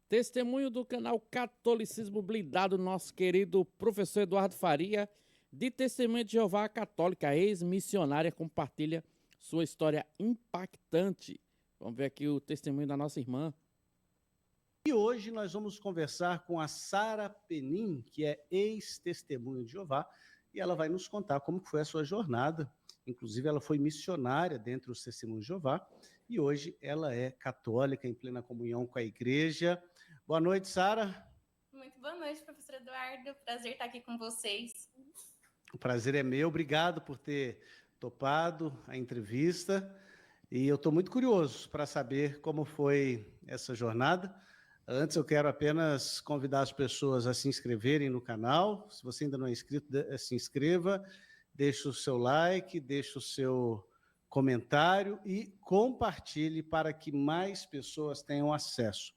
Testemunho do canal Catolicismo Blindado, nosso querido professor Eduardo Faria, de Testemunha de Jeová Católica, ex-missionária, compartilha sua história impactante. Vamos ver aqui o testemunho da nossa irmã. E hoje nós vamos conversar com a Sara Penin, que é ex-testemunha de Jeová, e ela vai nos contar como foi a sua jornada. Inclusive, ela foi missionária dentro dos Testemunhos de Jeová, e hoje ela é católica, em plena comunhão com a igreja. Boa noite, Sara. Muito boa noite, professor Eduardo. Prazer estar aqui com vocês. O prazer é meu. Obrigado por ter topado a entrevista. E eu estou muito curioso para saber como foi essa jornada. Antes, eu quero apenas convidar as pessoas a se inscreverem no canal. Se você ainda não é inscrito, se inscreva, deixe o seu like, deixe o seu comentário e compartilhe para que mais pessoas tenham acesso.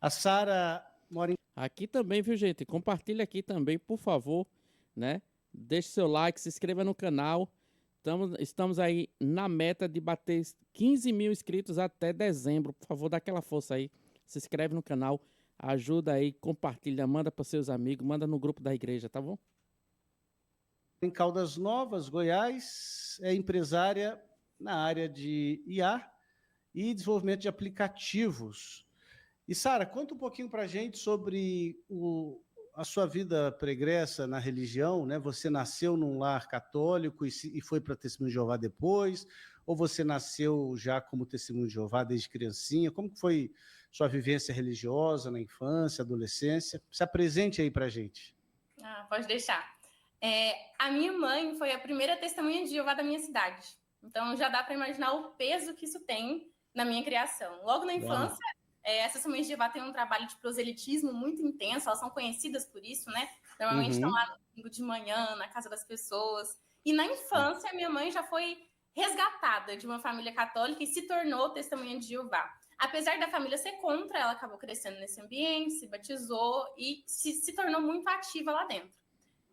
A Sara mora em... Aqui também, viu, gente? Compartilha aqui também, por favor, né? Deixe seu like, se inscreva no canal. Estamos aí na meta de bater 15 mil inscritos até dezembro. Por favor, dá aquela força aí. Se inscreve no canal, ajuda aí, compartilha, manda para seus amigos, manda no grupo da igreja, tá bom? Em Caldas Novas, Goiás, é empresária na área de IA e desenvolvimento de aplicativos. E, Sara, conta um pouquinho para a gente sobre a sua vida pregressa na religião, né? Você nasceu num lar católico e foi para Testemunho de Jeová depois? Ou você nasceu já como Testemunho de Jeová desde criancinha? Como que foi sua vivência religiosa na infância, adolescência? Se apresente aí para a gente. Pode deixar. A minha mãe foi a primeira Testemunha de Jeová da minha cidade. Então, já dá para imaginar o peso que isso tem na minha criação. Logo na infância... As Testemunhas de Jeová têm um trabalho de proselitismo muito intenso, elas são conhecidas por isso, né? Normalmente estão lá no domingo de manhã, na casa das pessoas. E na infância, minha mãe já foi resgatada de uma família católica e se tornou Testemunha de Jeová. Apesar da família ser contra, ela acabou crescendo nesse ambiente, se batizou e se tornou muito ativa lá dentro.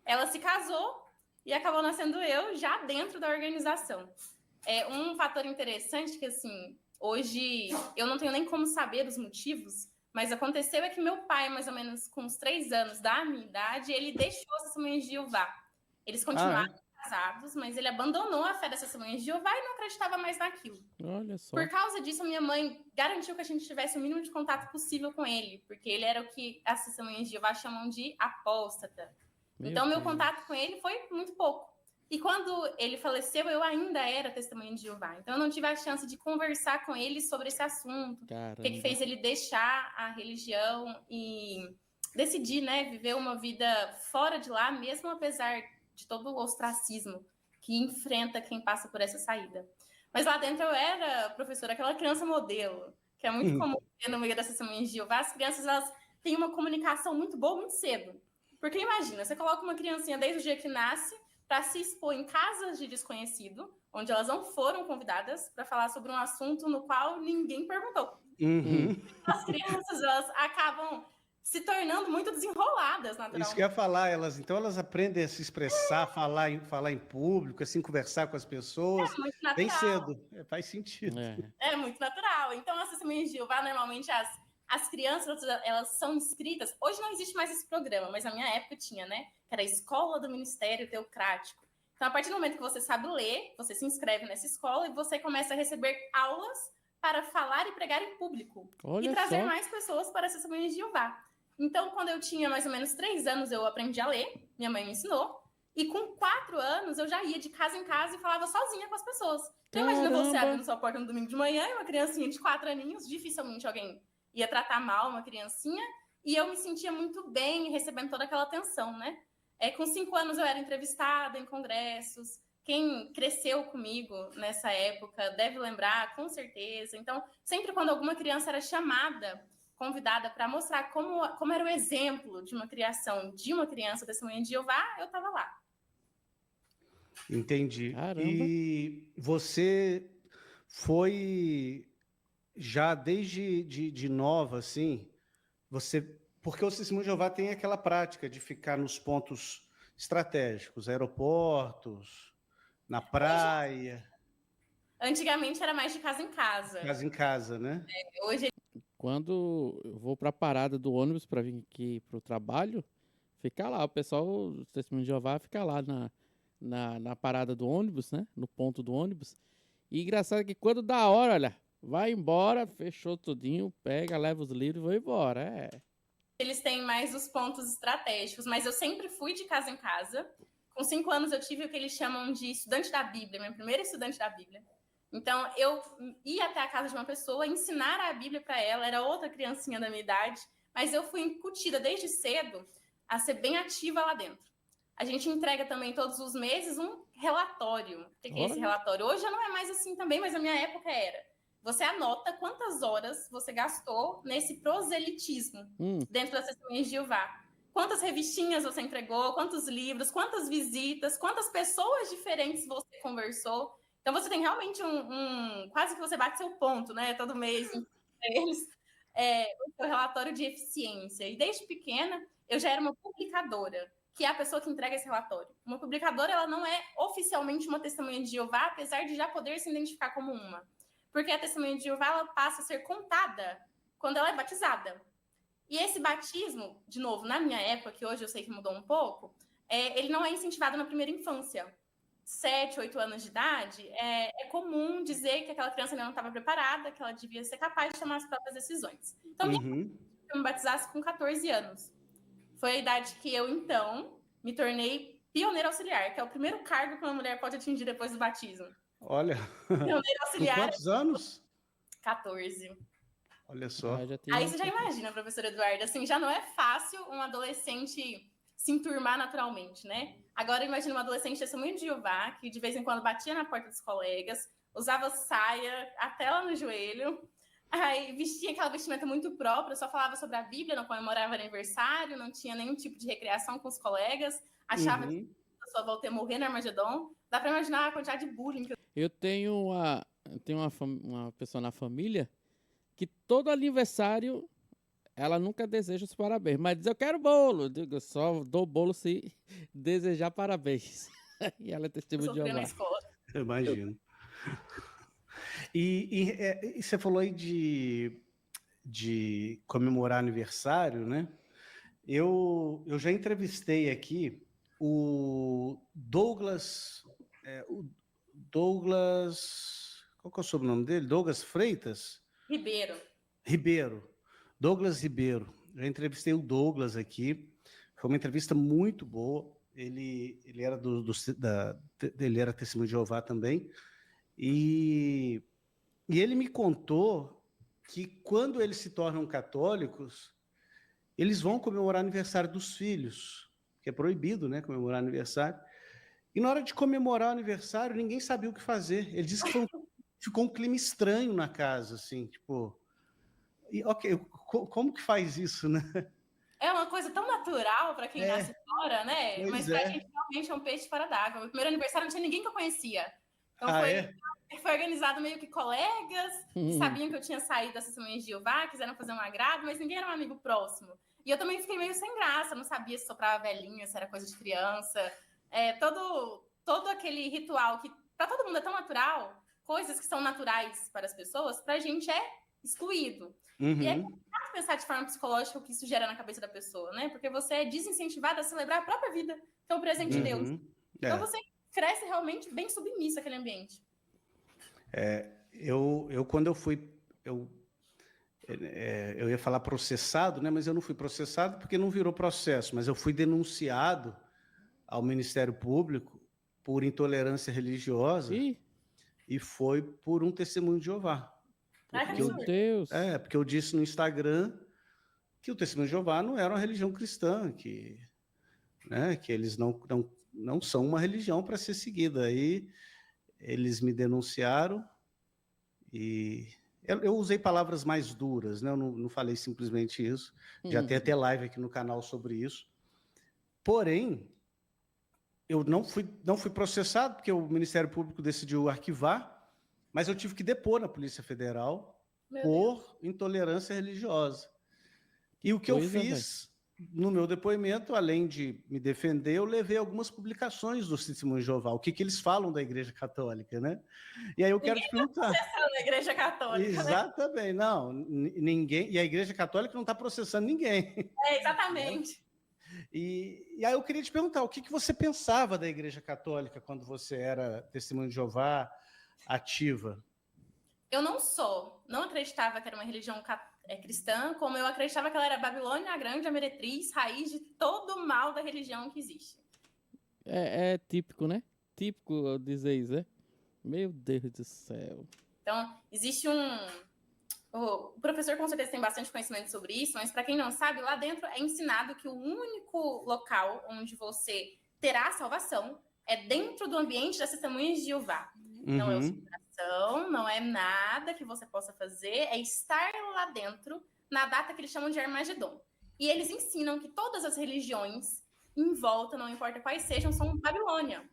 Ela se casou e acabou nascendo eu já dentro da organização. Um fator interessante que, assim... Hoje, eu não tenho nem como saber os motivos, mas aconteceu que meu pai, mais ou menos com uns 3 anos da minha idade, ele deixou as Testemunhas de Jeová. Eles continuaram casados, mas ele abandonou a fé das Testemunhas de Jeová e não acreditava mais naquilo. Olha só. Por causa disso, a minha mãe garantiu que a gente tivesse o mínimo de contato possível com ele, porque ele era o que as Testemunhas de Jeová chamam de apóstata. Então, meu contato com ele foi muito pouco. E quando ele faleceu, eu ainda era Testemunha de Jeová. Então, eu não tive a chance de conversar com ele sobre esse assunto. Caramba. O que fez ele deixar a religião e decidir, né, viver uma vida fora de lá, mesmo apesar de todo o ostracismo que enfrenta quem passa por essa saída. Mas lá dentro eu era, professora, aquela criança modelo, que é muito comum no meio das Testemunhas de Jeová. As crianças, elas têm uma comunicação muito boa muito cedo. Porque imagina, você coloca uma criancinha desde o dia que nasce para se expor em casas de desconhecido, onde elas não foram convidadas para falar sobre um assunto no qual ninguém perguntou. As crianças, elas acabam se tornando muito desenroladas, naturalmente. Isso que eu ia falar, elas aprendem a se expressar, falar em público, assim, conversar com as pessoas. Muito natural. Bem cedo, faz sentido. É muito natural. Então, as Testemunhas de Jeová, normalmente, as crianças, elas são inscritas. Hoje não existe mais esse programa, mas na minha época tinha, né? Que era a Escola do Ministério Teocrático. Então, a partir do momento que você sabe ler, você se inscreve nessa escola e você começa a receber aulas para falar e pregar em público. Olha e trazer só. mais pessoas para as Testemunhas de Jeová. Então, quando eu tinha mais ou menos 3 anos, eu aprendi a ler. Minha mãe me ensinou. E com 4 anos, eu já ia de casa em casa e falava sozinha com as pessoas. Então, imagina você abrindo sua porta no domingo de manhã e uma criancinha de 4 aninhos, dificilmente alguém ia tratar mal uma criancinha, e eu me sentia muito bem recebendo toda aquela atenção, né? Com 5 anos eu era entrevistada em congressos, quem cresceu comigo nessa época deve lembrar, com certeza. Então, sempre quando alguma criança era chamada, convidada para mostrar como era o exemplo de uma criação de uma criança Testemunha de Jeová, eu estava lá. Entendi. Caramba. E você foi... Já desde de nova, assim, porque o Testemunho de Jeová tem aquela prática de ficar nos pontos estratégicos, aeroportos, na praia. Antigamente era mais de casa em casa. Casa em casa, né? Hoje quando eu vou para a parada do ônibus para vir aqui para o trabalho, fica lá, o pessoal do Testemunho de Jeová fica lá na parada do ônibus, né? No ponto do ônibus. E engraçado que quando dá a hora, olha, vai embora, fechou tudinho, pega, leva os livros e vai embora. Eles têm mais os pontos estratégicos, mas eu sempre fui de casa em casa. Com 5 anos eu tive o que eles chamam de estudante da Bíblia, minha primeira estudante da Bíblia. Então, eu ia até a casa de uma pessoa, ensinar a Bíblia para ela, era outra criancinha da minha idade, mas eu fui incutida desde cedo a ser bem ativa lá dentro. A gente entrega também todos os meses um relatório. O que é esse relatório? Hoje já não é mais assim também, mas na minha época era. Você anota quantas horas você gastou nesse proselitismo dentro das Testemunhas de Jeová. Quantas revistinhas você entregou, quantos livros, quantas visitas, quantas pessoas diferentes você conversou. Então, você tem realmente quase que você bate seu ponto, né? Todo mês eles, o seu relatório de eficiência. E desde pequena, eu já era uma publicadora, que é a pessoa que entrega esse relatório. Uma publicadora, ela não é oficialmente uma testemunha de Jeová, apesar de já poder se identificar como uma. Porque a testemunha de Jeová, ela passa a ser contada quando ela é batizada. E esse batismo, de novo, na minha época, que hoje eu sei que mudou um pouco, ele não é incentivado na primeira infância. 7, 8 anos de idade, é comum dizer que aquela criança ainda não estava preparada, que ela devia ser capaz de tomar as próprias decisões. Então, eu me batizasse com 14 anos. Foi a idade que eu, então, me tornei pioneira auxiliar, que é o primeiro cargo que uma mulher pode atingir depois do batismo. Olha, pioneira auxiliar. Com quantos anos? 14. Olha só. Aí você já imagina, professora Eduarda, assim, já não é fácil um adolescente se enturmar naturalmente, né? Agora imagina uma adolescente testemunho de Jeová, que de vez em quando batia na porta dos colegas, usava saia até lá no joelho, aí vestia aquela vestimenta muito própria, só falava sobre a Bíblia, não comemorava aniversário, não tinha nenhum tipo de recreação com os colegas, achava que a sua volta ia morrer no Armagedon. Dá para imaginar a quantidade de bullying que eu tenho uma pessoa na família que todo aniversário ela nunca deseja os parabéns, mas diz, eu quero bolo. Eu digo, só dou bolo se desejar parabéns. E ela é testemunha de Jeová. na escola. Eu imagino. E você falou aí de comemorar aniversário, né? Eu já entrevistei aqui o Douglas... Qual que é o sobrenome dele? Douglas Freitas? Ribeiro. Douglas Ribeiro. Já entrevistei o Douglas aqui. Foi uma entrevista muito boa. Ele era ele era testemunho de Jeová também. E ele me contou que quando eles se tornam católicos, eles vão comemorar aniversário dos filhos, que é proibido, né, comemorar aniversário. E na hora de comemorar o aniversário, ninguém sabia o que fazer. Ele disse que ficou um clima estranho na casa, assim, tipo... E, ok, como que faz isso, né? É uma coisa tão natural para quem nasce fora, né? Mas pra gente realmente é um peixe fora d'água. Meu primeiro aniversário não tinha ninguém que eu conhecia. Então foi organizado meio que colegas, que sabiam que eu tinha saído das Testemunhas de Jeová, quiseram fazer um agrado, mas ninguém era um amigo próximo. E eu também fiquei meio sem graça, não sabia se soprava velhinha, se era coisa de criança. Todo aquele ritual que para todo mundo é tão natural, coisas que são naturais para as pessoas, para a gente é excluído. E é complicado pensar de forma psicológica o que isso gera na cabeça da pessoa, né? Porque você é desincentivado a celebrar a própria vida, que é um presente de Deus. Então você cresce realmente bem submisso àquele ambiente. Quando eu fui... Eu ia falar processado, né? Mas eu não fui processado porque não virou processo, mas eu fui denunciado ao Ministério Público por intolerância religiosa e foi por um testemunho de Jeová. Meu Deus! Porque eu disse no Instagram que o testemunho de Jeová não era uma religião cristã, que eles não são uma religião para ser seguida. Aí eles me denunciaram e eu usei palavras mais duras, né? Eu não falei simplesmente isso. Já tem até live aqui no canal sobre isso. Porém, eu não fui processado, porque o Ministério Público decidiu arquivar, mas eu tive que depor na Polícia Federal por intolerância religiosa. E o que eu fiz, no meu depoimento, além de me defender, eu levei algumas publicações do Testemunho de Jeová, o que eles falam da Igreja Católica, né? E aí eu quero te perguntar. Da Igreja Católica, exatamente, né? Não, ninguém, e a Igreja Católica não está processando ninguém. Exatamente. E aí eu queria te perguntar, o que você pensava da Igreja Católica quando você era Testemunho de Jeová ativa? Eu não acreditava que era uma religião cristã, como eu acreditava que ela era Babilônia a Grande, a meretriz, raiz de todo o mal da religião que existe. É típico, né? Típico dizer isso, né? Meu Deus do céu. Então, existe o professor com certeza tem bastante conhecimento sobre isso, mas para quem não sabe, lá dentro é ensinado que o único local onde você terá salvação é dentro do ambiente das testemunhas de Jeová. Não é o seu coração, não é nada que você possa fazer, é estar lá dentro na data que eles chamam de Armagedon. E eles ensinam que todas as religiões em volta, não importa quais sejam, são Babilônia.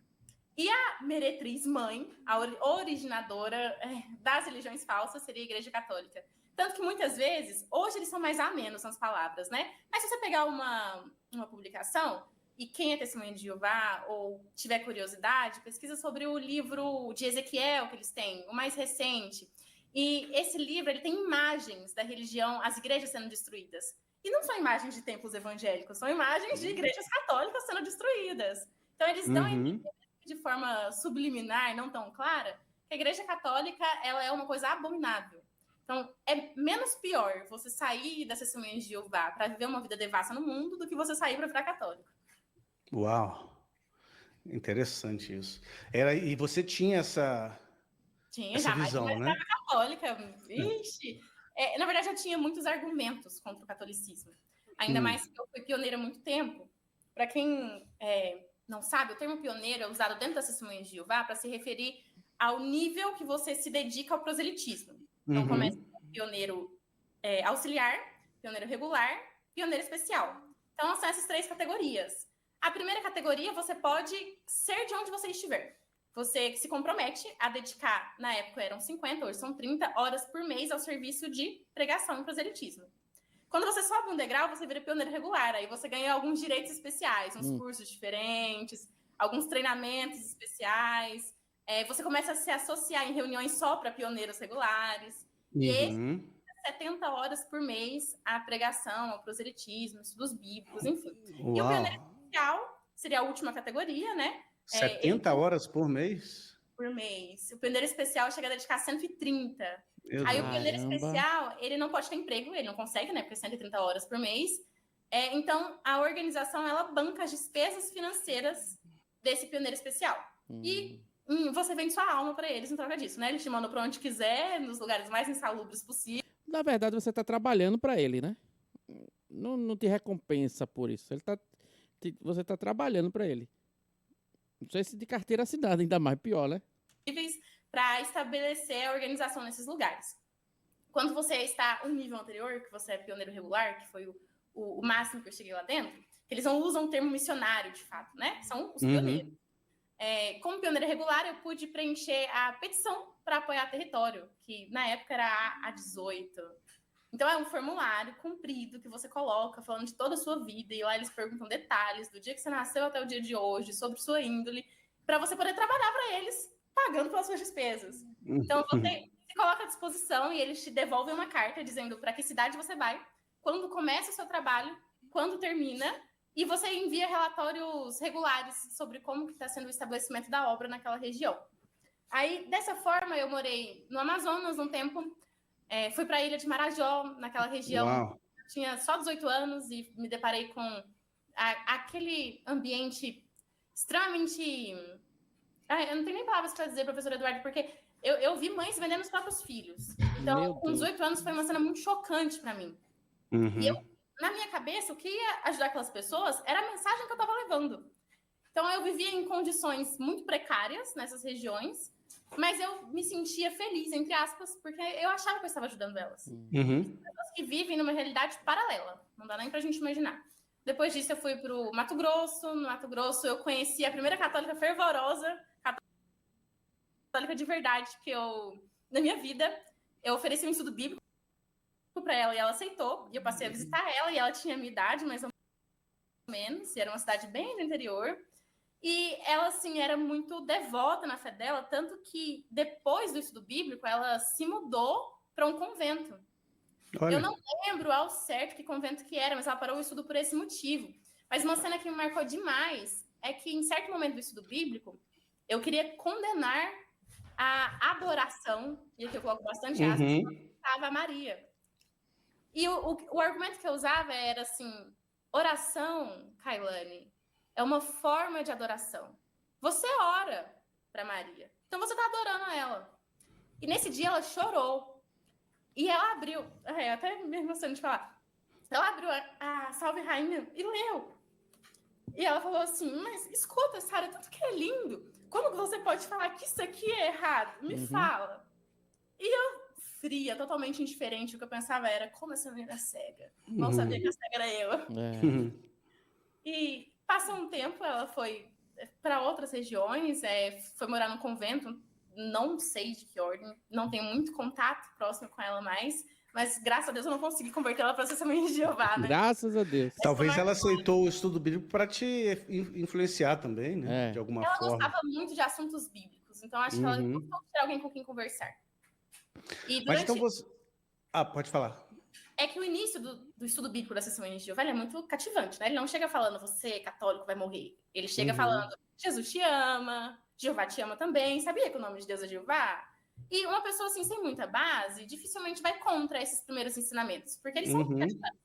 E a meretriz mãe, a originadora das religiões falsas, seria a Igreja Católica. Tanto que muitas vezes, hoje eles são mais amenos nas palavras, né? Mas se você pegar uma publicação, e quem é testemunha de Jeová ou tiver curiosidade, pesquisa sobre o livro de Ezequiel que eles têm, o mais recente. E esse livro ele tem imagens da religião, as igrejas sendo destruídas. E não são imagens de templos evangélicos, são imagens de igrejas católicas sendo destruídas. Então eles dão de forma subliminar, não tão clara, que a Igreja Católica ela é uma coisa abominável. Então, é menos pior você sair das testemunhas de Jeová para viver uma vida devassa no mundo do que você sair para virar católico. Uau! Interessante isso. E você tinha essa visão, né? Católica, vixe. Na verdade, eu tinha muitos argumentos contra o catolicismo. Ainda mais que eu fui pioneira há muito tempo. Para quem não sabe, o termo pioneiro é usado dentro das testemunhas de Jeová para se referir ao nível que você se dedica ao proselitismo. Então, começa com pioneiro auxiliar, pioneiro regular, pioneiro especial. Então, são essas 3 categorias. A primeira categoria, você pode ser de onde você estiver. Você se compromete a dedicar, na época eram 50, hoje são 30 horas por mês ao serviço de pregação e proselitismo. Quando você sobe um degrau, você vira pioneiro regular. Aí você ganha alguns direitos especiais, uns cursos diferentes, alguns treinamentos especiais. Você começa a se associar em reuniões só para pioneiros regulares. E esse 70 horas por mês a pregação, o proselitismo, estudos bíblicos, enfim. Uau. E o pioneiro especial seria a última categoria, né? 70 horas por mês? Por mês. O pioneiro especial chega a dedicar 130. Aí o pioneiro Caramba. especial, ele não pode ter emprego, ele não consegue, né? Porque 130 horas por mês. Então, a organização, ela banca as despesas financeiras desse pioneiro especial. E você vende sua alma para eles em troca disso, né? Eles te mandam para onde quiser, nos lugares mais insalubres possível. Na verdade, você está trabalhando para ele, né? Não te recompensa por isso. Você está trabalhando para ele. Não sei se de carteira assinada, ainda mais pior, né? Para estabelecer a organização nesses lugares. Quando você está um nível anterior, que você é pioneiro regular, que foi o máximo que eu cheguei lá dentro, eles não usam o termo missionário, de fato, né? São os pioneiros. Como pioneiro regular, eu pude preencher a petição para apoiar território, que na época era a 18. Então, é um formulário comprido que você coloca, falando de toda a sua vida, e lá eles perguntam detalhes do dia que você nasceu até o dia de hoje, sobre sua índole, para você poder trabalhar para eles, pagando pelas suas despesas. Então, você se coloca à disposição e eles te devolvem uma carta dizendo para que cidade você vai, quando começa o seu trabalho, quando termina, e você envia relatórios regulares sobre como está sendo o estabelecimento da obra naquela região. Aí, dessa forma, eu morei no Amazonas um tempo, fui para a ilha de Marajó, naquela região. Uau. Eu tinha só 18 anos e me deparei com aquele ambiente extremamente... eu não tenho nem palavras para dizer, professor Eduardo, porque eu vi mães vendendo os próprios filhos. Então, com 18 anos, foi uma cena muito chocante para mim. E eu, na minha cabeça, o que ia ajudar aquelas pessoas era a mensagem que eu estava levando. Então, eu vivia em condições muito precárias nessas regiões, mas eu me sentia feliz, entre aspas, porque eu achava que eu estava ajudando elas. Pessoas que vivem numa realidade paralela. Não dá nem pra gente imaginar. Depois disso, eu fui pro Mato Grosso. No Mato Grosso, eu conheci a primeira católica fervorosa, católica de verdade, que na minha vida, eu ofereci um estudo bíblico para ela e ela aceitou. E eu passei a visitar ela e ela tinha a minha idade, mas menos, e era uma cidade bem no interior. E ela, assim, era muito devota na fé dela, tanto que depois do estudo bíblico, ela se mudou para um convento. Olha. Eu não lembro ao certo que convento que era, mas ela parou o estudo por esse motivo. Mas uma cena que me marcou demais é que, em certo momento do estudo bíblico, eu queria condenar a adoração, e aqui eu coloco bastante aspas, que estava a Maria. E o argumento que eu usava era assim, oração, Kailane, é uma forma de adoração. Você ora para Maria, então você está adorando ela. E nesse dia ela chorou. E ela abriu, até me emociono de falar, ela abriu a Salve Rainha e leu. E ela falou assim, mas escuta, Sara, tanto que é lindo. Como você pode falar que isso aqui é errado? Me fala. E eu, fria, totalmente indiferente, o que eu pensava era, como essa menina é cega? Não sabia que a cega era eu. E passou um tempo, ela foi para outras regiões, foi morar num convento, não sei de que ordem, não tenho muito contato próximo com ela mais, mas graças a Deus eu não consegui converter ela para ser Testemunha de Jeová, né? Graças a Deus. Talvez ela aceitou o estudo bíblico para te influenciar também, né? De alguma forma. Ela gostava muito de assuntos bíblicos, então acho que ela gostou de ter alguém com quem conversar. E Mas então você... pode falar. É que o início do estudo bíblico da Testemunha de Jeová é muito cativante, né? Ele não chega falando, você, católico, vai morrer. Ele chega falando, Jesus te ama, Jeová te ama também. Sabia que o nome de Deus é Jeová? E uma pessoa assim, sem muita base, dificilmente vai contra esses primeiros ensinamentos, porque eles são cativantes.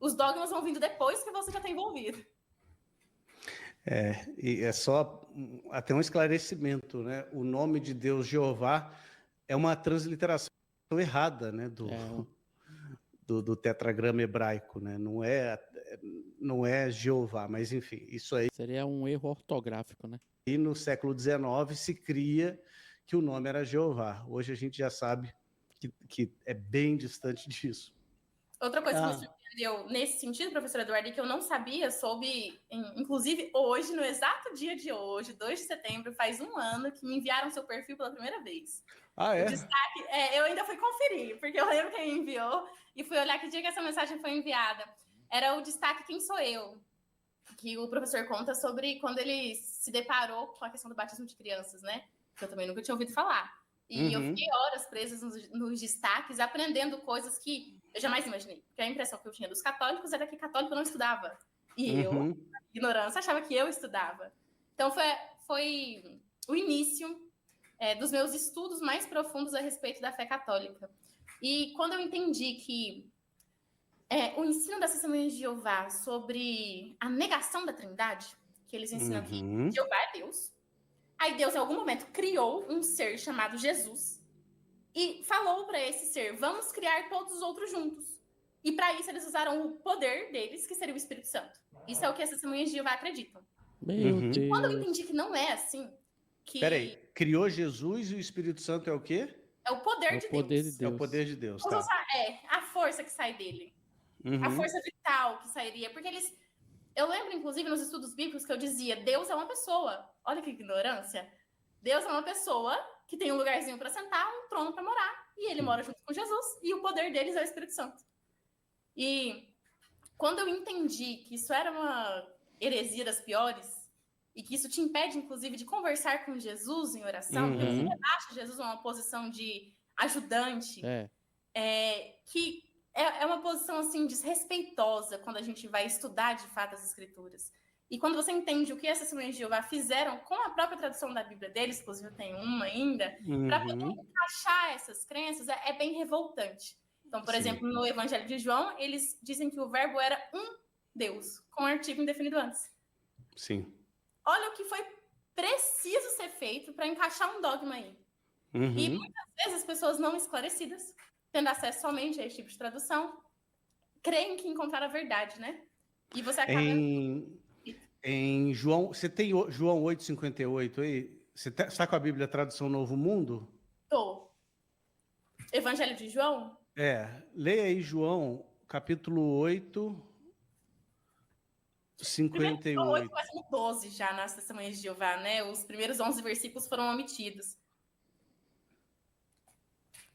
Os dogmas vão vindo depois que você já está envolvido. E é só até um esclarecimento, né? O nome de Deus, Jeová, é uma transliteração errada, né? Do tetragrama hebraico, né? Não é Jeová, mas enfim, isso aí... Seria um erro ortográfico, né? E no século XIX se cria que o nome era Jeová. Hoje a gente já sabe que é bem distante disso. Outra coisa que me surpreendeu nesse sentido, professor Eduardo, que eu não sabia, soube, inclusive hoje, no exato dia de hoje, 2 de setembro, faz 1 ano que me enviaram seu perfil pela primeira vez. É? O destaque, eu ainda fui conferir, porque eu lembro quem enviou, e fui olhar que dia que essa mensagem foi enviada. Era o destaque Quem Sou Eu, que o professor conta sobre quando ele se deparou com a questão do batismo de crianças, né? Que eu também nunca tinha ouvido falar. E eu fiquei horas presas nos destaques, aprendendo coisas que eu jamais imaginei. Porque a impressão que eu tinha dos católicos era que católico não estudava. E eu, na ignorância, achava que eu estudava. Então, foi o início dos meus estudos mais profundos a respeito da fé católica. E quando eu entendi que o ensino das Testemunhas de Jeová sobre a negação da Trindade, que eles ensinam que Jeová é Deus, aí Deus, em algum momento, criou um ser chamado Jesus e falou para esse ser, vamos criar todos os outros juntos. E para isso eles usaram o poder deles, que seria o Espírito Santo. Isso é o que as Testemunhas de Jeová acreditam. Meu Deus. E quando eu entendi que não é assim, que... Peraí, criou Jesus e o Espírito Santo é o quê? É o poder de Deus. É o poder de Deus, tá. A força que sai dele. A força vital que sairia. Porque eles... Eu lembro, inclusive, nos estudos bíblicos que eu dizia, Deus é uma pessoa. Olha que ignorância. Deus é uma pessoa que tem um lugarzinho para sentar, um trono para morar. E ele mora junto com Jesus. E o poder deles é o Espírito Santo. E quando eu entendi que isso era uma heresia das piores, e que isso te impede, inclusive, de conversar com Jesus em oração, porque você rebaixa Jesus a uma posição de ajudante, que é uma posição, assim, desrespeitosa quando a gente vai estudar, de fato, as Escrituras. E quando você entende o que essas Testemunhas de Jeová fizeram com a própria tradução da Bíblia deles, inclusive eu tenho uma ainda, para poder encaixar essas crenças, é bem revoltante. Então, por exemplo, no Evangelho de João, eles dizem que o verbo era um Deus, com um artigo indefinido antes. Sim. Olha o que foi preciso ser feito para encaixar um dogma aí. E muitas vezes as pessoas não esclarecidas, tendo acesso somente a esse tipo de tradução, creem que encontraram a verdade, né? E você acaba... Em João, você tem João 8,58 aí? Você está com a Bíblia Tradução Novo Mundo? Tô. Evangelho de João? Leia aí João, capítulo 8, 58. No 8, mas no 12 já nas Testemunhas de Jeová, né? Os primeiros 11 versículos foram omitidos.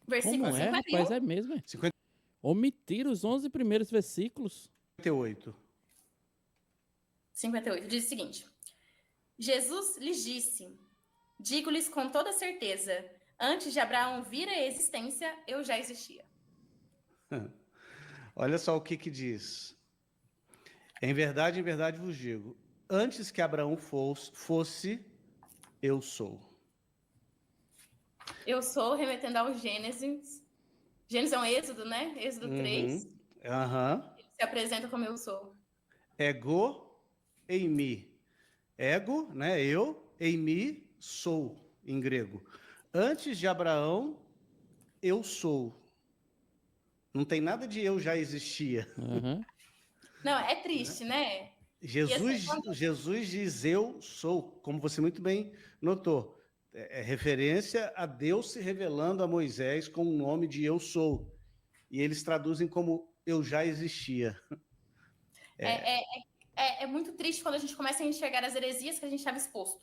Versículo Como 51. Rapaz, é mesmo, é? 50... Omitir os 11 primeiros versículos? 58. 58, diz o seguinte: Jesus lhes disse, digo-lhes com toda certeza, antes de Abraão vir à existência, eu já existia. Olha só o que diz. Em verdade vos digo, antes que Abraão fosse, eu sou. Eu sou, remetendo ao Gênesis. Gênesis é um Êxodo, né? Êxodo 3. Ele se apresenta como eu sou. Ego em mim. Ego, né? Eu, em mim, sou, em grego. Antes de Abraão, eu sou. Não tem nada de eu já existia. Não, é triste, né? Jesus diz eu sou, como você muito bem notou. É referência a Deus se revelando a Moisés com o nome de eu sou. E eles traduzem como eu já existia. É muito triste quando a gente começa a enxergar as heresias que a gente estava exposto.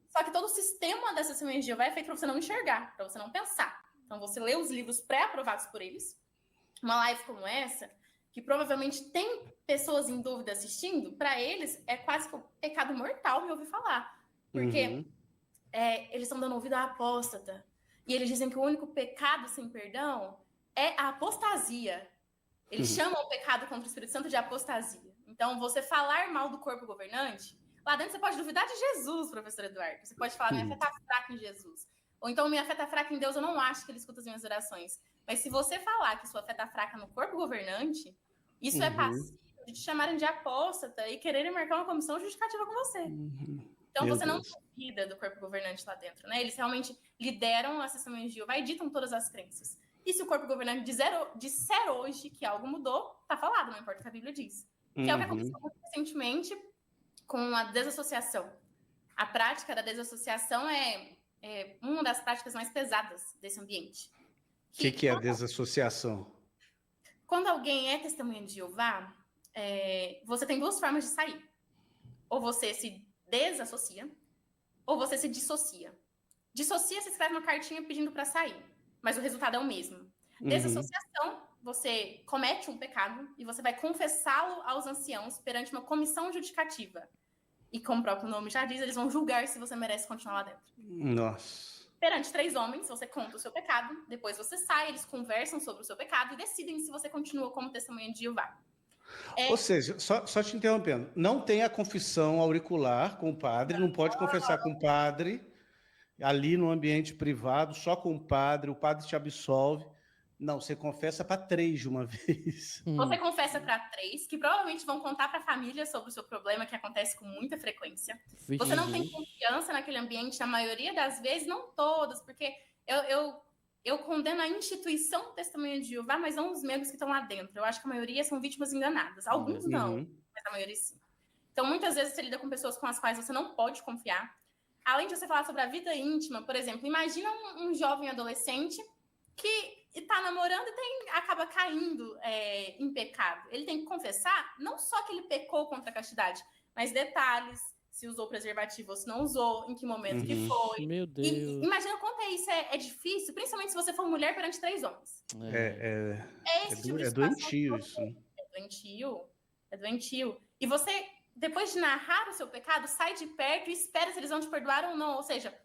Só que todo o sistema dessa Assembleia de Jeová é feito para você não enxergar, para você não pensar. Então, você lê os livros pré-aprovados por eles. Uma live como essa, que provavelmente tem pessoas em dúvida assistindo, para eles é quase que um pecado mortal me ouvir falar. Porque eles estão dando ouvido à apóstata. E eles dizem que o único pecado sem perdão é a apostasia. Eles chamam o pecado contra o Espírito Santo de apostasia. Então, você falar mal do corpo governante, lá dentro você pode duvidar de Jesus, professor Eduardo. Você pode falar, minha fé está fraca em Jesus. Ou então, minha fé está fraca em Deus, eu não acho que ele escuta as minhas orações. Mas se você falar que sua fé está fraca no corpo governante, isso é passível de te chamarem de apóstata e quererem marcar uma comissão justificativa com você. Então, você não duvida do corpo governante lá dentro, né? Eles realmente lideram a Assembleia de Jeová e ditam todas as crenças. E se o corpo governante disser hoje que algo mudou, tá falado, não importa o que a Bíblia diz. Que é o que aconteceu muito recentemente com a desassociação. A prática da desassociação é uma das práticas mais pesadas desse ambiente. O que é a desassociação? Quando alguém é testemunha de Jeová, você tem duas formas de sair. Ou você se desassocia, ou você se dissocia. Dissocia, você escreve uma cartinha pedindo para sair, mas o resultado é o mesmo. Desassociação, você comete um pecado e você vai confessá-lo aos anciãos perante uma comissão judicativa. E como o próprio nome já diz, eles vão julgar se você merece continuar lá dentro. Nossa. Perante 3 homens, você conta o seu pecado, depois você sai, eles conversam sobre o seu pecado e decidem se você continua como testemunha de Jeová. Ou seja, só te interrompendo, não tem a confissão auricular com o padre, não pode confessar com o padre, ali no ambiente privado, só com o padre te absolve. Não, você confessa para 3 de uma vez. Você confessa para 3, que provavelmente vão contar para a família sobre o seu problema, que acontece com muita frequência. Você não tem confiança naquele ambiente, na maioria das vezes, não todas, porque eu condeno a instituição Testemunha de Jeová, mas não os membros que estão lá dentro. Eu acho que a maioria são vítimas enganadas. Alguns não, mas a maioria sim. Então, muitas vezes, você lida com pessoas com as quais você não pode confiar. Além de você falar sobre a vida íntima, por exemplo, imagina um jovem adolescente que está namorando e acaba caindo em pecado. Ele tem que confessar não só que ele pecou contra a castidade, mas detalhes, se usou preservativo ou se não usou, em que momento que foi. Meu Deus. E imagina quanto isso é difícil, principalmente se você for mulher perante 3 homens. É doentio isso. É doentio. E você, depois de narrar o seu pecado, sai de perto e espera se eles vão te perdoar ou não. Ou seja,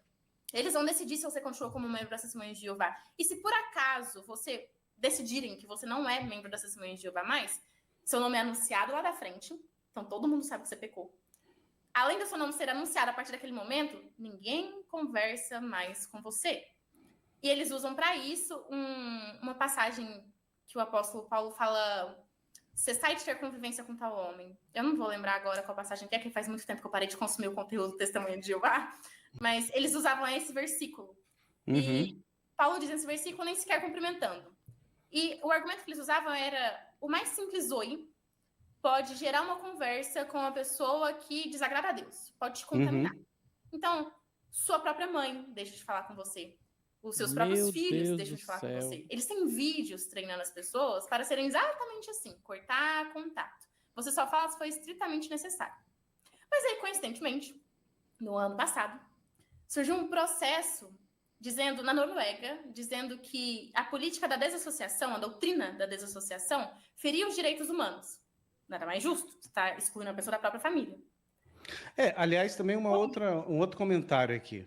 eles vão decidir se você continua como membro da Testemunha de Jeová. E se por acaso você decidirem que você não é membro da Testemunha de Jeová mais, seu nome é anunciado lá da frente, então todo mundo sabe que você pecou. Além do seu nome ser anunciado a partir daquele momento, ninguém conversa mais com você. E eles usam para isso uma passagem que o apóstolo Paulo fala: cessai de ter convivência com tal homem. Eu não vou lembrar agora qual passagem que é, que faz muito tempo que eu parei de consumir o conteúdo do Testemunho de Jeová, mas eles usavam esse versículo. E Paulo diz nesse versículo nem sequer cumprimentando. E o argumento que eles usavam era: o mais simples oi pode gerar uma conversa com uma pessoa que desagrada a Deus, pode te contaminar. Então, sua própria mãe deixa de falar com você. Os seus próprios filhos deixam de falar com você. Eles têm vídeos treinando as pessoas para serem exatamente assim, cortar contato. Você só fala se foi estritamente necessário. Mas aí, coincidentemente, no ano passado, surgiu um processo na Noruega, dizendo que a política da desassociação, a doutrina da desassociação, feria os direitos humanos Nada mais justo. Você está excluindo a pessoa da própria família. Aliás, também um outro comentário aqui.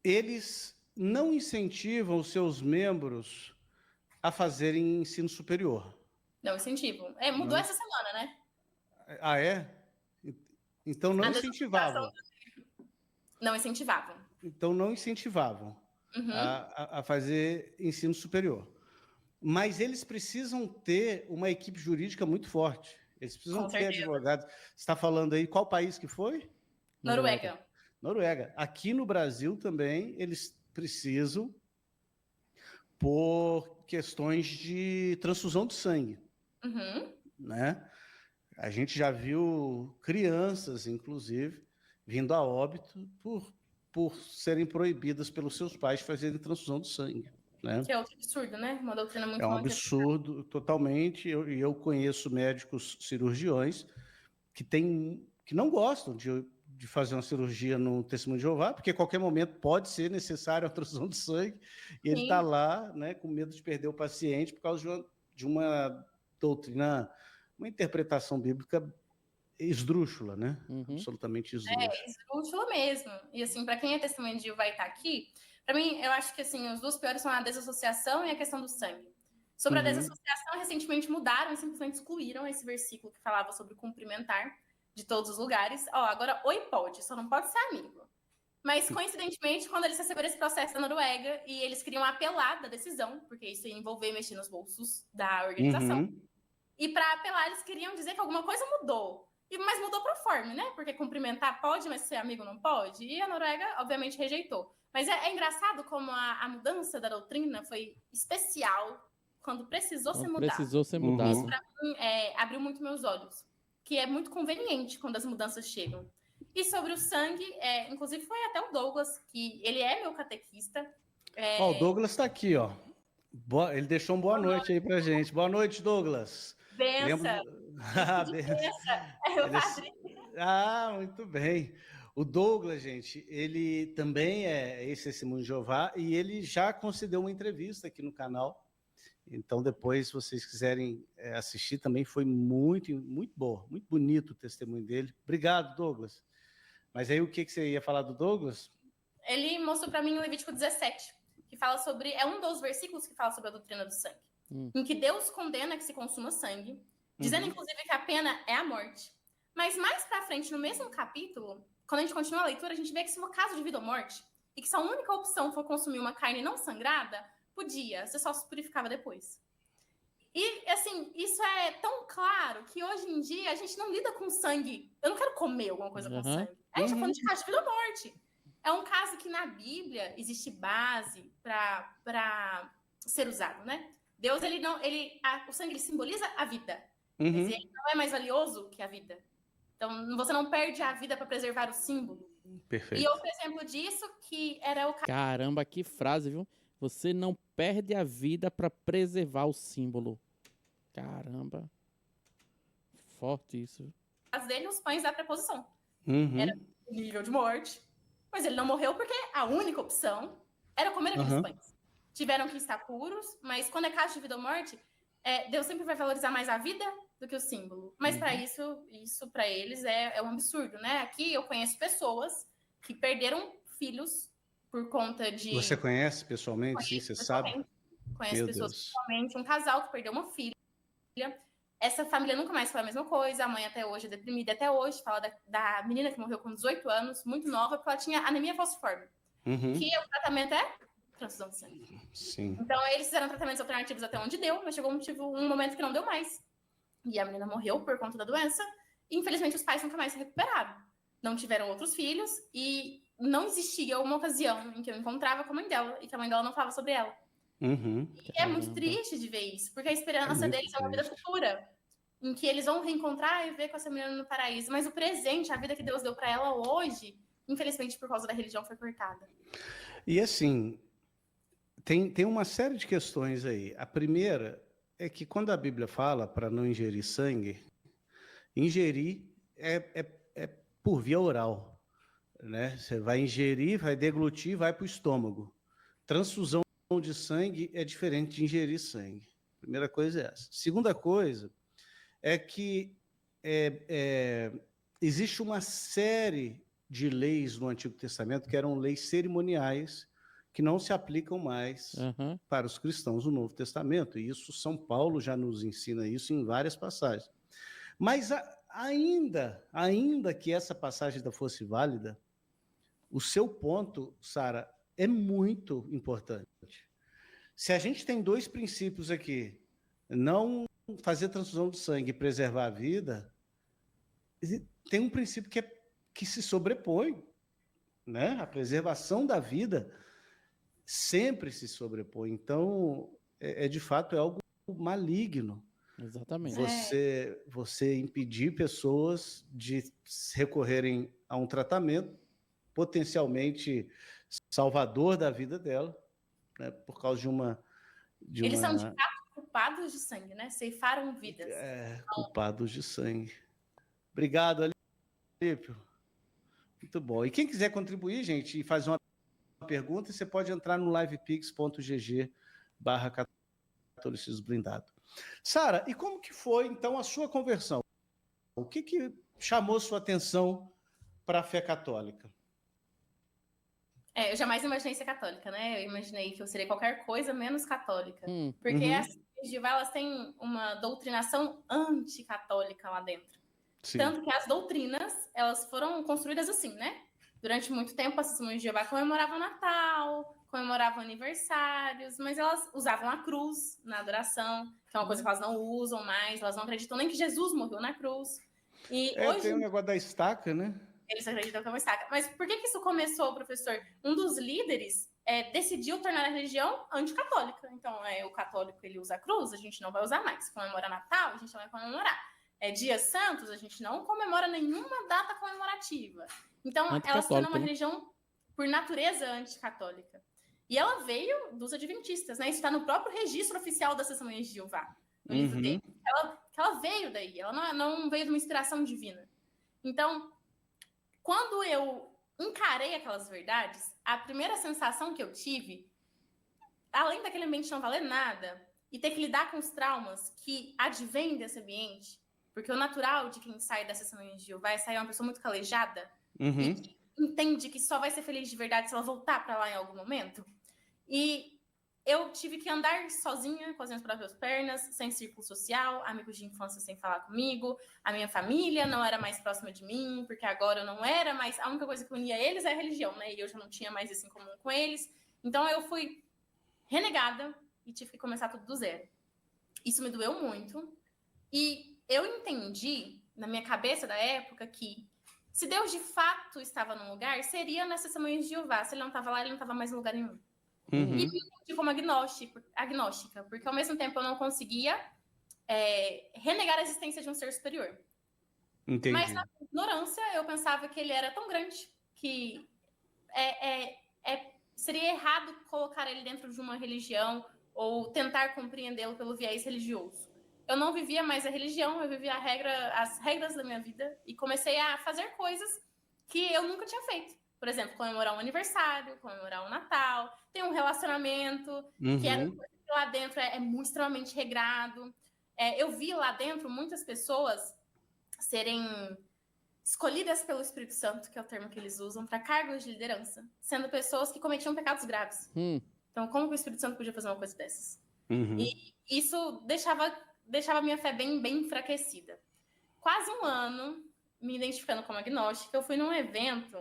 Eles não incentivam os seus membros a fazerem ensino superior. Não incentivam. Mudou essa semana, né? Ah, é? Então não incentivavam. Não incentivavam. Então não incentivavam a fazer ensino superior. Mas eles precisam ter uma equipe jurídica muito forte. Eles precisam ter advogados. Você está falando aí qual país que foi? Noruega. Aqui no Brasil também eles precisam por questões de transfusão de sangue. Né? A gente já viu crianças, inclusive, vindo a óbito por serem proibidas pelos seus pais de fazerem transfusão de sangue. Né? Que é outro absurdo, né? Uma doutrina muito um absurdo, totalmente. Eu conheço médicos cirurgiões que não gostam de fazer uma cirurgia no Testemunho de Jeová, porque a qualquer momento pode ser necessária a transfusão de sangue, e ele está lá, né, com medo de perder o paciente por causa de uma doutrina, uma interpretação bíblica esdrúxula, né? Absolutamente esdrúxula. Esdrúxula mesmo. E assim, para quem é testemunho de Jeová e está aqui, para mim, eu acho que assim, os dois piores são a desassociação e a questão do sangue. Sobre a desassociação, recentemente mudaram e simplesmente excluíram esse versículo que falava sobre cumprimentar de todos os lugares. Agora, oi pode, só não pode ser amigo. Mas, coincidentemente, quando eles receberam esse processo da Noruega e eles queriam apelar da decisão, porque isso ia envolver mexer nos bolsos da organização, e para apelar, eles queriam dizer que alguma coisa mudou. Mas mudou pro forma, né? Porque cumprimentar pode, mas ser amigo não pode. E a Noruega, obviamente, rejeitou. Mas é engraçado como a mudança da doutrina foi especial quando precisou ser mudada. Precisou ser mudado. Isso, para mim, abriu muito meus olhos. Que é muito conveniente quando as mudanças chegam. E sobre o sangue, inclusive foi até o Douglas, que ele é meu catequista. O Douglas está aqui, ó. Ele deixou uma boa noite aí pra gente. Boa noite, Douglas. Benção. Muito bem. O Douglas, gente, ele também é ex-testemunho de Jeová e ele já concedeu uma entrevista aqui no canal. Então, depois, se vocês quiserem assistir, também foi muito, muito bom, muito bonito o testemunho dele. Obrigado, Douglas. Mas aí, o que você ia falar do Douglas? Ele mostrou para mim o Levítico 17, que fala sobre... É um dos versículos que fala sobre a doutrina do sangue. Em que Deus condena que se consuma sangue, dizendo, inclusive, que a pena é a morte. Mas mais para frente, no mesmo capítulo, quando a gente continua a leitura, a gente vê que se for caso de vida ou morte, e que se a única opção for consumir uma carne não sangrada, podia, você só se purificava depois. E, assim, isso é tão claro que hoje em dia a gente não lida com sangue. Eu não quero comer alguma coisa com sangue. A gente tá falando de caso de vida ou morte. É um caso que na Bíblia existe base para ser usado, né? Deus, o sangue ele simboliza a vida. Mas ele não é mais valioso que a vida. Então, você não perde a vida para preservar o símbolo. Perfeito. E outro exemplo disso que era o... Caramba, que frase, viu? Você não perde a vida para preservar o símbolo. Caramba. Forte isso. As dele, os pães da preposição. Era nível de morte. Mas ele não morreu porque a única opção era comer aqueles pães. Tiveram que estar puros, mas quando é caso de vida ou morte, Deus sempre vai valorizar mais a vida do que o símbolo. Mas para isso para eles é um absurdo, né? Aqui eu conheço pessoas que perderam filhos por conta de... Você conhece pessoalmente? Sim, você sabe? Conheço pessoas pessoalmente. Um casal que perdeu uma filha. Essa família nunca mais foi a mesma coisa. A mãe até hoje é deprimida. Até hoje fala da menina que morreu com 18 anos, muito nova, porque ela tinha anemia falciforme. Que o tratamento é transfusão de sangue. Sim. Então, eles fizeram tratamentos alternativos até onde deu, mas chegou um momento que não deu mais. E a menina morreu por conta da doença. E, infelizmente, os pais nunca mais se recuperaram. Não tiveram outros filhos e não existia uma ocasião em que eu encontrava com a mãe dela e que a mãe dela não falava sobre ela. E é muito triste de ver isso, porque a esperança deles é uma vida futura, em que eles vão reencontrar e ver com essa menina no paraíso. Mas o presente, a vida que Deus deu para ela hoje, infelizmente, por causa da religião, foi cortada. E assim, tem uma série de questões aí. A primeira é que quando a Bíblia fala para não ingerir sangue, ingerir é por via oral, né? Você vai ingerir, vai deglutir, vai para o estômago. Transfusão de sangue é diferente de ingerir sangue. Primeira coisa é essa. Segunda coisa é que existe uma série de leis no Antigo Testamento que eram leis cerimoniais que não se aplicam mais para os cristãos no Novo Testamento. E isso São Paulo já nos ensina isso em várias passagens. Mas ainda que essa passagem fosse válida, o seu ponto, Sara, é muito importante. Se a gente tem 2 princípios aqui, não fazer transfusão de sangue e preservar a vida, tem um princípio que se sobrepõe, né? A preservação da vida sempre se sobrepõe. Então, de fato, é algo maligno. Exatamente. Você impedir pessoas de recorrerem a um tratamento potencialmente salvador da vida dela, né, por causa de uma... Eles são, de fato, culpados de sangue, né? Ceifaram vidas. Culpados de sangue. Obrigado, Alípio. Muito bom. E quem quiser contribuir, gente, e fazer uma pergunta, você pode entrar no livepix.gg/catolicismo blindado. Sara, e como que foi, então, a sua conversão? O que chamou sua atenção para a fé católica? Eu jamais imaginei ser católica, né? Eu imaginei que eu seria qualquer coisa menos católica. Porque as Assembleias de Jeová, elas têm uma doutrinação anticatólica lá dentro. Sim. Tanto que as doutrinas, elas foram construídas assim, né? Durante muito tempo, as Assembleias de Jeová comemoravam Natal, comemoravam aniversários, mas elas usavam a cruz na adoração, que é uma coisa que elas não usam mais, elas não acreditam nem que Jesus morreu na cruz. E hoje, tem o negócio da estaca, né? Eles acreditam que é uma estaca. Mas por que isso começou, professor? Um dos líderes decidiu tornar a religião anticatólica. Então, o católico, ele usa a cruz, a gente não vai usar mais. Comemora Natal, a gente não vai comemorar. Dias santos, a gente não comemora nenhuma data comemorativa. Então, ela se tornou uma religião, por natureza, anticatólica. E ela veio dos adventistas, né? Isso está no próprio registro oficial das Testemunhas de Jeová, no livro dele. Ela veio daí, ela não veio de uma inspiração divina. Então, quando eu encarei aquelas verdades, a primeira sensação que eu tive, além daquele ambiente não valer nada, e ter que lidar com os traumas que advêm desse ambiente, porque o natural de quem sai dessa Testemunha de Jeová é sair uma pessoa muito calejada, e que entende que só vai ser feliz de verdade se ela voltar para lá em algum momento. E eu tive que andar sozinha, com as minhas próprias pernas, sem círculo social, amigos de infância sem falar comigo, a minha família não era mais próxima de mim, porque agora eu não era mais... A única coisa que unia eles é a religião, né? E eu já não tinha mais isso em comum com eles. Então eu fui renegada e tive que começar tudo do zero. Isso me doeu muito. E eu entendi, na minha cabeça da época, que se Deus de fato estava num lugar, seria nessas Testemunhas de Jeová. Se ele não estava lá, ele não estava mais em lugar nenhum. E me entendi como agnóstica, porque ao mesmo tempo eu não conseguia renegar a existência de um ser superior. Entendi. Mas na ignorância eu pensava que ele era tão grande que seria errado colocar ele dentro de uma religião ou tentar compreendê-lo pelo viés religioso. Eu não vivia mais a religião, eu vivia as regras da minha vida e comecei a fazer coisas que eu nunca tinha feito. Por exemplo, comemorar um aniversário, comemorar um Natal, ter um relacionamento, que lá dentro é muito extremamente regrado. Eu vi lá dentro muitas pessoas serem escolhidas pelo Espírito Santo, que é o termo que eles usam, para cargos de liderança, sendo pessoas que cometiam pecados graves. Então, como que o Espírito Santo podia fazer uma coisa dessas? E isso deixava a minha fé bem, bem enfraquecida. Quase um ano, me identificando como agnóstica, eu fui num evento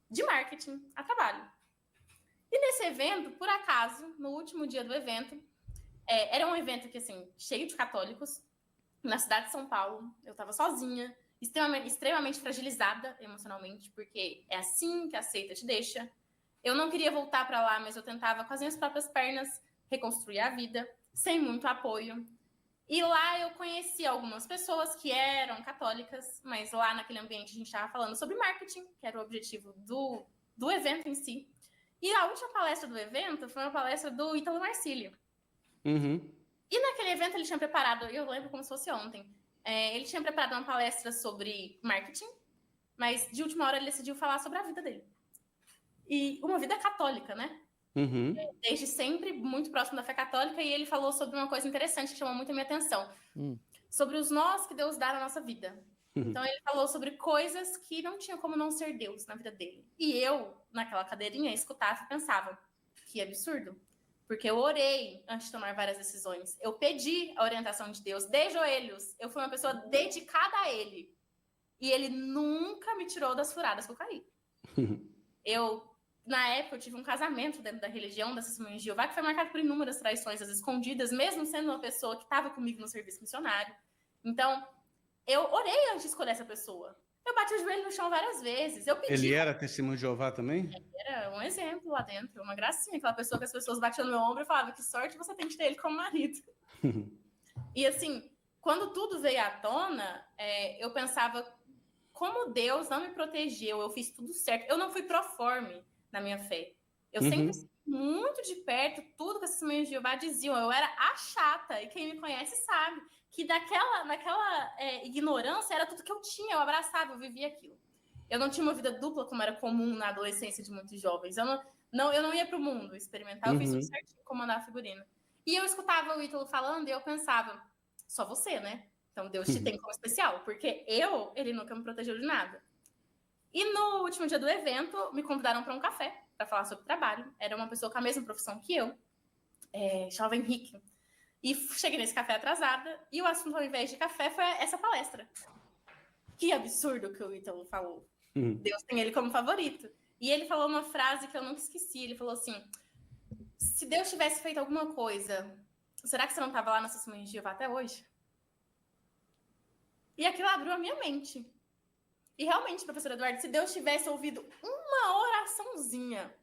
de marketing a trabalho. E nesse evento, por acaso, no último dia do evento, era um evento que, assim, cheio de católicos, na cidade de São Paulo. Eu estava sozinha, extremamente fragilizada emocionalmente, porque é assim que a seita te deixa. Eu não queria voltar para lá, mas eu tentava, com as minhas próprias pernas, reconstruir a vida, sem muito apoio. E lá eu conheci algumas pessoas que eram católicas, mas lá naquele ambiente a gente estava falando sobre marketing, que era o objetivo do evento em si. E a última palestra do evento foi uma palestra do Ítalo Marcílio. E naquele evento ele tinha preparado, eu lembro como se fosse ontem, ele tinha preparado uma palestra sobre marketing, mas de última hora ele decidiu falar sobre a vida dele. E uma vida católica, né? Desde sempre, muito próximo da fé católica, e ele falou sobre uma coisa interessante que chamou muito a minha atenção. sobre os nós que Deus dá na nossa vida. Então, ele falou sobre coisas que não tinha como não ser Deus na vida dele. E eu, naquela cadeirinha, escutava e pensava, que absurdo. Porque eu orei antes de tomar várias decisões. Eu pedi a orientação de Deus de joelhos. Eu fui uma pessoa dedicada a Ele. E Ele nunca me tirou das furadas que eu caí. Na época, eu tive um casamento dentro da religião das Testemunhas de Jeová que foi marcado por inúmeras traições, as escondidas, mesmo sendo uma pessoa que estava comigo no serviço missionário. Então, eu orei antes de escolher essa pessoa. Eu bati o joelho no chão várias vezes. Eu pedi. Ele era testemunho de Jeová também? Era um exemplo lá dentro, uma gracinha. Aquela pessoa que as pessoas batiam no meu ombro e falavam que sorte você tem de ter ele como marido. E assim, quando tudo veio à tona, eu pensava, como Deus não me protegeu, eu fiz tudo certo. Eu não fui proforme na minha fé. Eu sempre segui muito de perto tudo que as Testemunhas de Jeová diziam. Eu era a chata, e quem me conhece sabe que naquela ignorância era tudo que eu tinha, eu abraçava, eu vivia aquilo. Eu não tinha uma vida dupla como era comum na adolescência de muitos jovens. Eu não ia para o mundo experimentar, eu fiz tudo certinho, comandar a figurina. E eu escutava o Ítalo falando e eu pensava, só você, né? Então Deus te tem como especial, porque ele nunca me protegeu de nada. E no último dia do evento, me convidaram para um café, para falar sobre trabalho. Era uma pessoa com a mesma profissão que eu, chamava Henrique. E cheguei nesse café atrasada, e o assunto, ao invés de café, foi essa palestra. Que absurdo que o Ítalo falou. Deus tem ele como favorito. E ele falou uma frase que eu nunca esqueci. Ele falou assim, se Deus tivesse feito alguma coisa, será que você não estava lá na Testemunhas de Jeová até hoje? E aquilo abriu a minha mente. E realmente, professor Eduardo, se Deus tivesse ouvido uma oraçãozinha,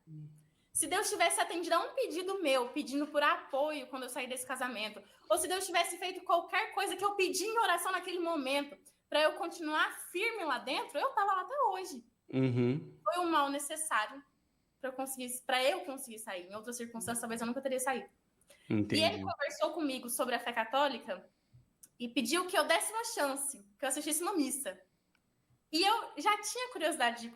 se Deus tivesse atendido a um pedido meu, pedindo por apoio quando eu saí desse casamento, ou se Deus tivesse feito qualquer coisa que eu pedi em oração naquele momento, para eu continuar firme lá dentro, eu estava lá até hoje. Foi um mal necessário para eu conseguir sair. Em outras circunstâncias, talvez eu nunca teria saído. Entendi. E ele conversou comigo sobre a fé católica e pediu que eu desse uma chance, que eu assistisse uma missa. E eu já tinha curiosidade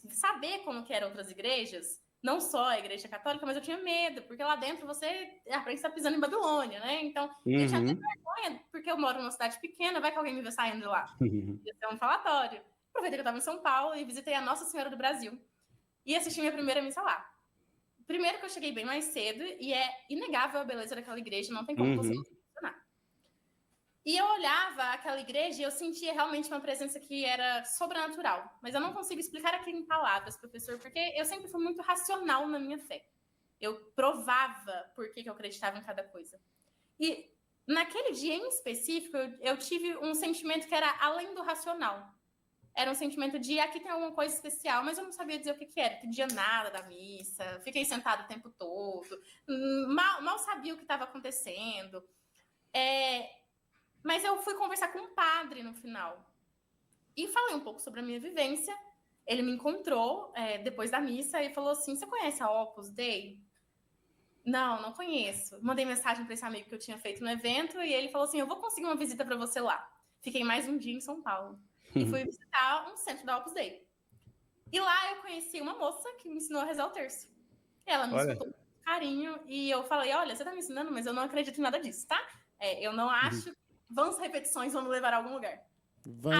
de saber como que eram outras igrejas, não só a igreja católica, mas eu tinha medo, porque lá dentro você aprende a estar pisando em Babilônia, né? Então, eu tinha até vergonha, porque eu moro numa cidade pequena, vai que alguém me vê saindo de lá. Ia ser um falatório. Aproveitei que eu estava em São Paulo e visitei a Nossa Senhora do Brasil. E assisti minha primeira missa lá. Primeiro que eu cheguei bem mais cedo, e é inegável a beleza daquela igreja, não tem como você não funcionar. E eu olhava aquela igreja e eu sentia realmente uma presença que era sobrenatural. Mas eu não consigo explicar aquilo em palavras, professor, porque eu sempre fui muito racional na minha fé. Eu provava por que eu acreditava em cada coisa. E naquele dia em específico, eu tive um sentimento que era além do racional. Era um sentimento de aqui tem alguma coisa especial, mas eu não sabia dizer o que era. Não entendia nada da missa, fiquei sentada o tempo todo, mal sabia o que estava acontecendo. Mas eu fui conversar com um padre no final. E falei um pouco sobre a minha vivência. Ele me encontrou depois da missa e falou assim, você conhece a Opus Dei? Não conheço. Mandei mensagem para esse amigo que eu tinha feito no evento e ele falou assim, eu vou conseguir uma visita para você lá. Fiquei mais um dia em São Paulo. E fui visitar um centro da Opus Dei. E lá eu conheci uma moça que me ensinou a rezar o terço. Ela me escutou com carinho e eu falei, olha, você tá me ensinando, mas eu não acredito em nada disso, tá? Eu não acho que vãs repetições vão me levar a algum lugar.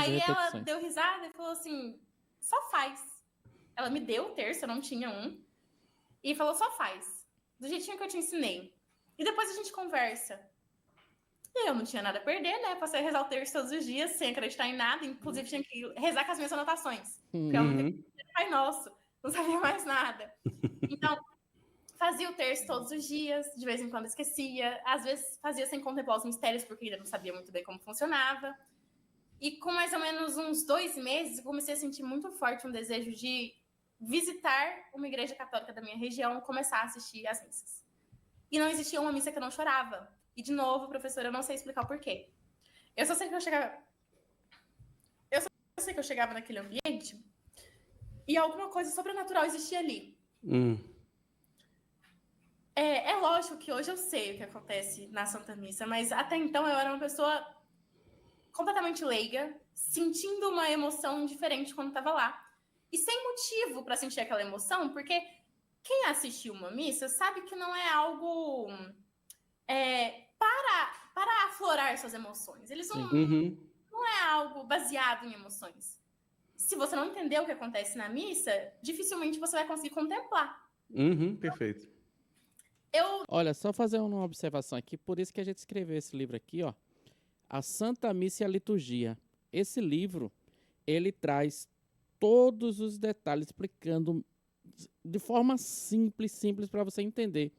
Aí ela deu risada e falou assim, só faz. Ela me deu o terço, eu não tinha um. E falou, só faz. Do jeitinho que eu te ensinei. E depois a gente conversa. E eu não tinha nada a perder, né? Passei a rezar o terço todos os dias, sem acreditar em nada. Inclusive, tinha que rezar com as minhas anotações. Porque eu não tinha Pai Nosso. Não sabia mais nada. Então, fazia o terço todos os dias. De vez em quando esquecia. Às vezes, fazia sem contemplar os mistérios, porque ainda não sabia muito bem como funcionava. E com mais ou menos uns 2 meses, eu comecei a sentir muito forte um desejo de visitar uma igreja católica da minha região e começar a assistir às missas. E não existia uma missa que eu não chorava. E, de novo, professora, eu não sei explicar o porquê. Eu só sei que eu chegava naquele ambiente e alguma coisa sobrenatural existia ali. É lógico que hoje eu sei o que acontece na Santa Missa, mas até então eu era uma pessoa completamente leiga, sentindo uma emoção diferente quando estava lá. E sem motivo para sentir aquela emoção, porque quem assistiu uma missa sabe que não é algo para aflorar suas emoções. Eles não, não é algo baseado em emoções. Se você não entender o que acontece na missa, dificilmente você vai conseguir contemplar. Perfeito. Olha, só fazer uma observação aqui, por isso que a gente escreveu esse livro aqui, ó. A Santa Missa e a Liturgia. Esse livro, ele traz todos os detalhes, explicando de forma simples para você entender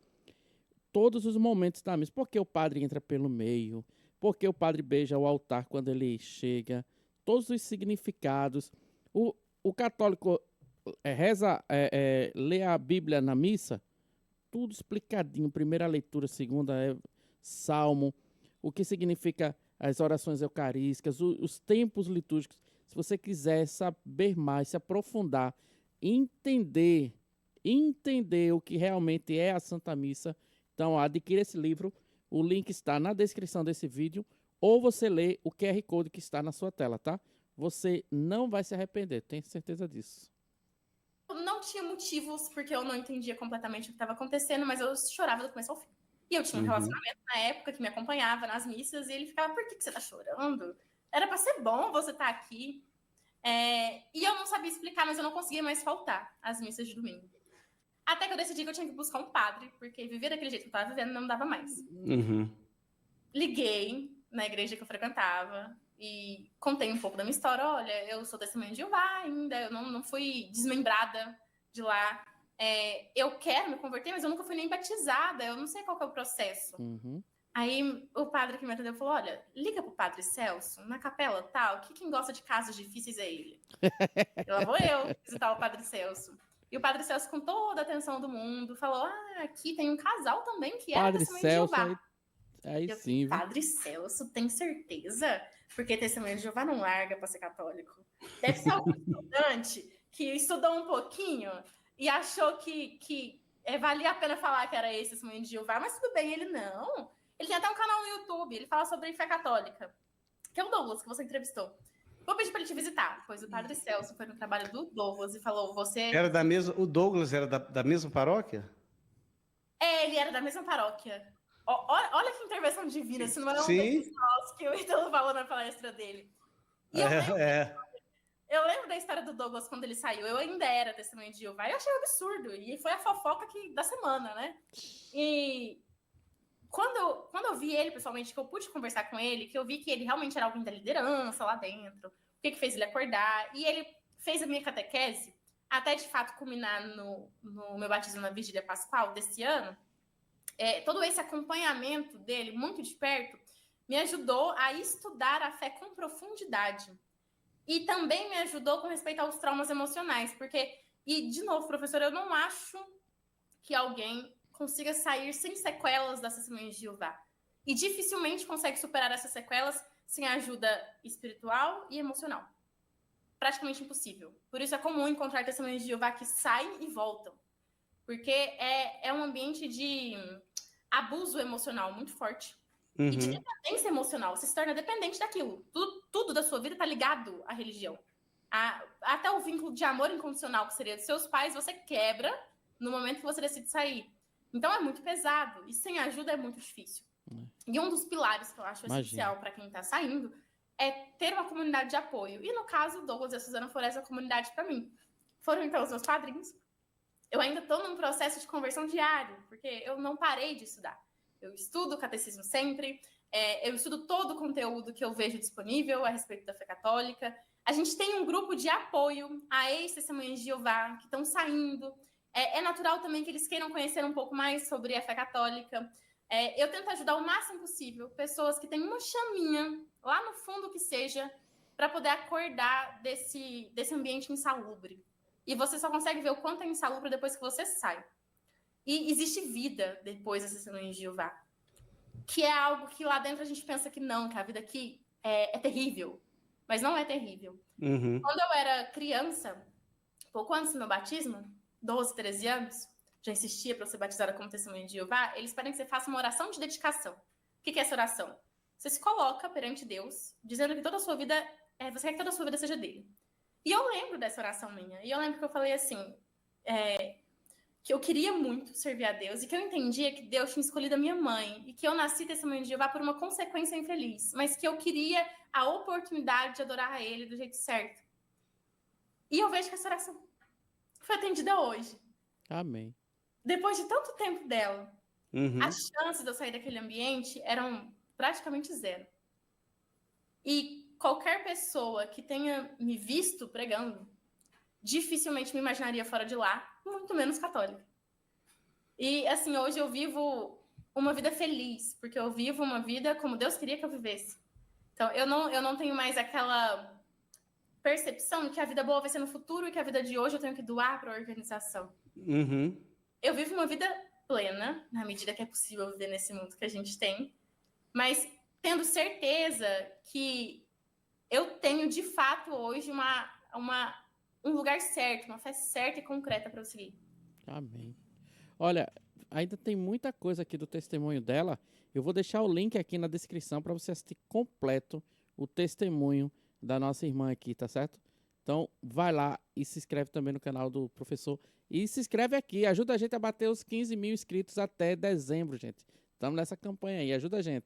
todos os momentos da missa. Por que o padre entra pelo meio? Por que o padre beija o altar quando ele chega? Todos os significados. O católico lê a Bíblia na missa, tudo explicadinho. Primeira leitura, segunda salmo, o que significa as orações eucarísticas, os tempos litúrgicos. Se você quiser saber mais, se aprofundar, entender o que realmente é a Santa Missa, então adquira esse livro. O link está na descrição desse vídeo, ou você lê o QR Code que está na sua tela, tá? Você não vai se arrepender, tenho certeza disso. Eu não tinha motivos, porque eu não entendia completamente o que estava acontecendo, mas eu chorava do começo ao fim. E eu tinha um relacionamento na época que me acompanhava nas missas, e ele ficava, por que você tá chorando? Era para ser bom você estar aqui. E eu não sabia explicar, mas eu não conseguia mais faltar às missas de domingo. Até que eu decidi que eu tinha que buscar um padre, porque viver daquele jeito que eu estava vivendo não dava mais. Liguei na igreja que eu frequentava e contei um pouco da minha história. Olha, eu sou testemunha de Jeová ainda, eu não fui desmembrada de lá. Eu quero me converter, mas eu nunca fui nem batizada, eu não sei qual que é o processo. Aí o padre que me atendeu falou, olha, liga pro padre Celso, na capela tal, que quem gosta de casos difíceis é ele. E lá vou eu visitar o padre Celso. E o padre Celso, com toda a atenção do mundo, falou, aqui tem um casal também que é testemunha de Jeová. Aí sim, Padre Celso, tem certeza? Porque testemunha de Jeová não larga para ser católico. Deve ser algum estudante que estudou um pouquinho e achou que valia a pena falar que era esse testemunho de Jeová, mas tudo bem, ele não. Ele tem até um canal no YouTube, ele fala sobre fé católica, que é o Douglas, que você entrevistou. Vou pedir para ele te visitar, pois o padre Celso foi no trabalho do Douglas e falou, o Douglas era da mesma paróquia? Ele era da mesma paróquia. Olha que intervenção divina, se não é um desses nós que o Ítalo falou na palestra dele. E eu lembro da história do Douglas quando ele saiu. Eu ainda era testemunha de Jeová. Eu achei um absurdo. E foi a fofoca da semana, né? E quando eu vi ele pessoalmente, que eu pude conversar com ele, que eu vi que ele realmente era alguém da liderança lá dentro, o que fez ele acordar. E ele fez a minha catequese, até de fato culminar no meu batismo na Vigília Pascual desse ano. Todo esse acompanhamento dele, muito de perto, me ajudou a estudar a fé com profundidade. E também me ajudou com respeito aos traumas emocionais, porque, e de novo, professor, eu não acho que alguém consiga sair sem sequelas das testemunhas de Jeová. E dificilmente consegue superar essas sequelas sem ajuda espiritual e emocional. Praticamente impossível. Por isso é comum encontrar testemunhas de Jeová que saem e voltam. Porque é um ambiente de abuso emocional muito forte. E de dependência emocional. Você se torna dependente daquilo. Tudo da sua vida está ligado à religião. Até o vínculo de amor incondicional, que seria dos seus pais, você quebra no momento que você decide sair. Então é muito pesado. E sem ajuda é muito difícil. E um dos pilares que eu acho essencial para quem está saindo é ter uma comunidade de apoio. E no caso, o Douglas e a Suzana foram essa comunidade para mim. Foram então os meus padrinhos. Eu ainda estou num processo de conversão diário, porque eu não parei de estudar. Eu estudo o catecismo sempre, eu estudo todo o conteúdo que eu vejo disponível a respeito da fé católica. A gente tem um grupo de apoio a ex-testemunhas de Jeová que estão saindo. É natural também que eles queiram conhecer um pouco mais sobre a fé católica. Eu tento ajudar o máximo possível pessoas que têm uma chaminha, lá no fundo que seja, para poder acordar desse ambiente insalubre. E você só consegue ver o quanto é insalubre depois que você sai. E existe vida depois das testemunhas de Jeová. Que é algo que lá dentro a gente pensa que não, que a vida aqui é terrível. Mas não é terrível. Quando eu era criança, pouco antes do meu batismo, 12, 13 anos, já insistia para ser batizada como testemunha de Jeová, eles pedem que você faça uma oração de dedicação. O que é essa oração? Você se coloca perante Deus, dizendo que toda a sua vida, você quer que toda a sua vida seja dele. E eu lembro dessa oração minha. E eu lembro que eu falei assim, que eu queria muito servir a Deus e que eu entendia que Deus tinha escolhido a minha mãe e que eu nasci testemunho de Jeová por uma consequência infeliz, mas que eu queria a oportunidade de adorar a Ele do jeito certo. E eu vejo que essa oração foi atendida hoje. Amém. Depois de tanto tempo dela, Uhum. as chances de eu sair daquele ambiente eram praticamente zero. E qualquer pessoa que tenha me visto pregando dificilmente me imaginaria fora de lá, muito menos católica. E, assim, hoje eu vivo uma vida feliz, porque eu vivo uma vida como Deus queria que eu vivesse. Então, eu não tenho mais aquela percepção de que a vida boa vai ser no futuro e que a vida de hoje eu tenho que doar para a organização. Uhum. Eu vivo uma vida plena, na medida que é possível viver nesse mundo que a gente tem, mas tendo certeza que eu tenho, de fato, hoje um lugar certo, uma fé certa e concreta para eu seguir. Amém. Olha, ainda tem muita coisa aqui do testemunho dela. Eu vou deixar o link aqui na descrição para você assistir completo o testemunho da nossa irmã aqui, tá certo? Então, vai lá e se inscreve também no canal do professor. E se inscreve aqui, ajuda a gente a bater os 15 mil inscritos até dezembro, gente. Estamos nessa campanha aí, ajuda a gente.